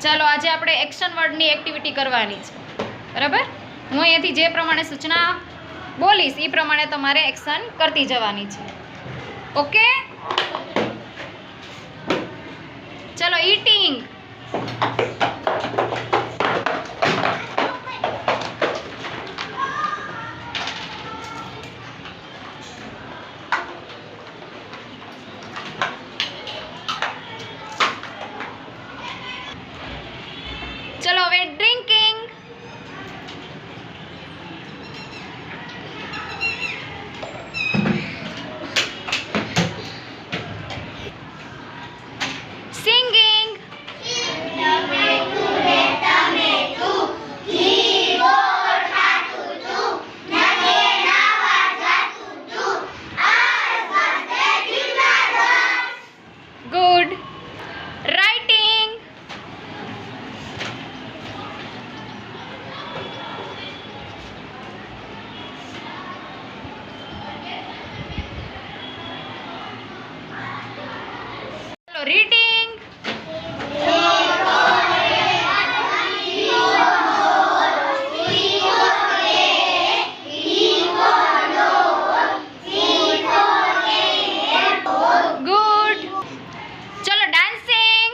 ચાલો આજે આપણે એક્શન વર્ડની એક્ટિવિટી કરવાની છે, બરાબર? હું અહીંયાથી જે પ્રમાણે સૂચના બોલીશ એ પ્રમાણે તમારે એક્શન કરતી જવાની છે. ઓકે? ચલો, ઈટિંગ. ચલો હવે ડ્રિંકિંગ. સિંગિંગ. ગુડ. રાઇટિંગ. ચલો, રીડિંગ. ગુડ. ચલો, ડાન્સિંગ.